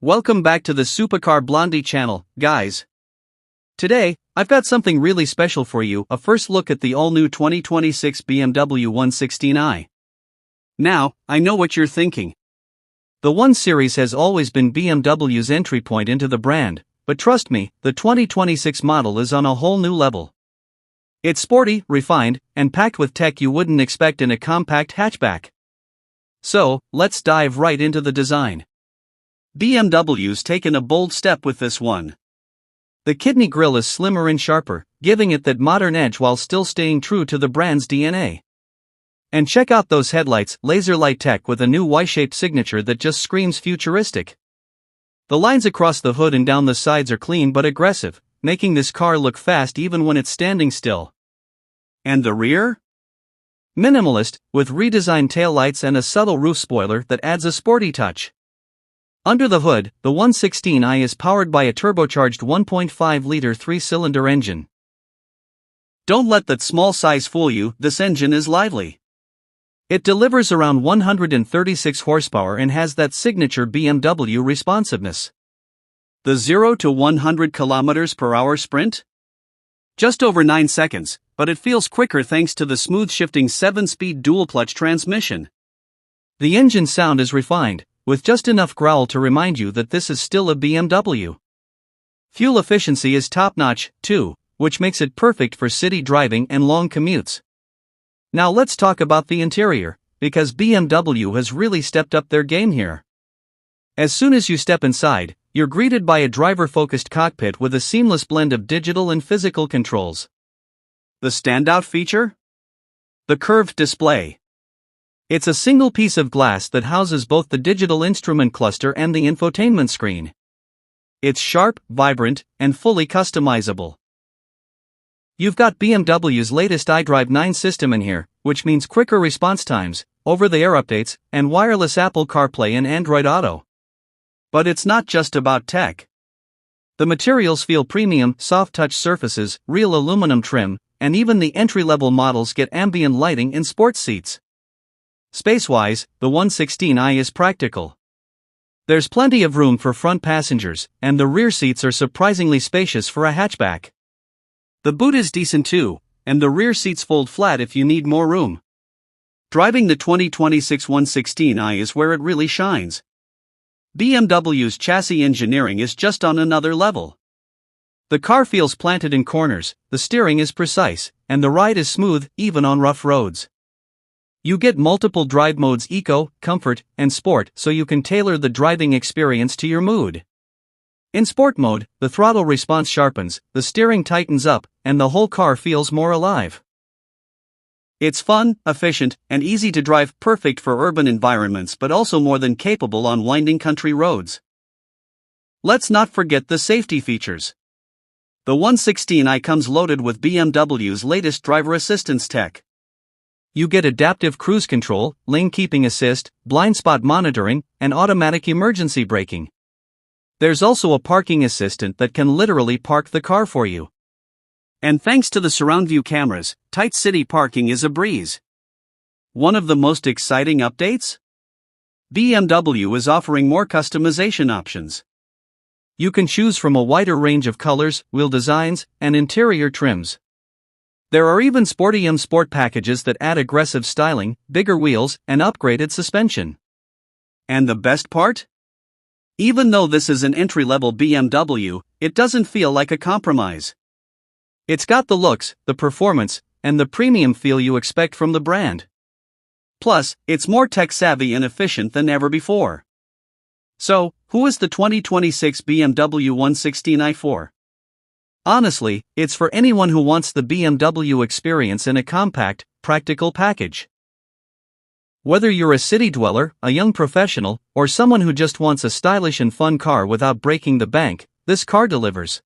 Welcome back to the Supercar Blondie channel, guys. Today, I've got something really special for you, a first look at the all-new 2026 BMW 116i. Now, I know what you're thinking. The 1 Series has always been BMW's entry point into the brand, but trust me, the 2026 model is on a whole new level. It's sporty, refined, and packed with tech you wouldn't expect in a compact hatchback. So, let's dive right into the design. BMW's taken a bold step with this one. The kidney grille is slimmer and sharper, giving it that modern edge while still staying true to the brand's DNA. And check out those headlights, laser light tech with a new Y-shaped signature that just screams futuristic. The lines across the hood and down the sides are clean but aggressive, making this car look fast even when it's standing still. And the rear? Minimalist, with redesigned taillights and a subtle roof spoiler that adds a sporty touch. Under the hood, the 116i is powered by a turbocharged 1.5-liter 3-cylinder engine. Don't let that small size fool you, this engine is lively. It delivers around 136 horsepower and has that signature BMW responsiveness. The 0 to 100 km/h sprint? Just over 9 seconds, but it feels quicker thanks to the smooth-shifting 7-speed dual-clutch transmission. The engine sound is refined, with just enough growl to remind you that this is still a BMW. Fuel efficiency is top-notch, too, which makes it perfect for city driving and long commutes. Now let's talk about the interior, because BMW has really stepped up their game here. As soon as you step inside, you're greeted by a driver-focused cockpit with a seamless blend of digital and physical controls. The standout feature? The curved display. It's a single piece of glass that houses both the digital instrument cluster and the infotainment screen. It's sharp, vibrant, and fully customizable. You've got BMW's latest iDrive 9 system in here, which means quicker response times, over-the-air updates, and wireless Apple CarPlay and Android Auto. But it's not just about tech. The materials feel premium, soft-touch surfaces, real aluminum trim, and even the entry-level models get ambient lighting and sports seats. Space-wise, the 116i is practical. There's plenty of room for front passengers, and the rear seats are surprisingly spacious for a hatchback. The boot is decent too, and the rear seats fold flat if you need more room. Driving the 2026 116i is where it really shines. BMW's chassis engineering is just on another level. The car feels planted in corners, the steering is precise, and the ride is smooth, even on rough roads. You get multiple drive modes: Eco, Comfort, and Sport, so you can tailor the driving experience to your mood. In Sport mode, the throttle response sharpens, the steering tightens up, and the whole car feels more alive. It's fun, efficient, and easy to drive, perfect for urban environments but also more than capable on winding country roads. Let's not forget the safety features. The 116i comes loaded with BMW's latest driver assistance tech. You get adaptive cruise control, lane keeping assist, blind spot monitoring, and automatic emergency braking. There's also a parking assistant that can literally park the car for you. And thanks to the surround view cameras, tight city parking is a breeze. One of the most exciting updates? BMW is offering more customization options. You can choose from a wider range of colors, wheel designs, and interior trims. There are even Sportium Sport packages that add aggressive styling, bigger wheels, and upgraded suspension. And the best part? Even though this is an entry-level BMW, it doesn't feel like a compromise. It's got the looks, the performance, and the premium feel you expect from the brand. Plus, it's more tech-savvy and efficient than ever before. So, who is the 2026 BMW 116i for? Honestly, it's for anyone who wants the BMW experience in a compact, practical package. Whether you're a city dweller, a young professional, or someone who just wants a stylish and fun car without breaking the bank, this car delivers.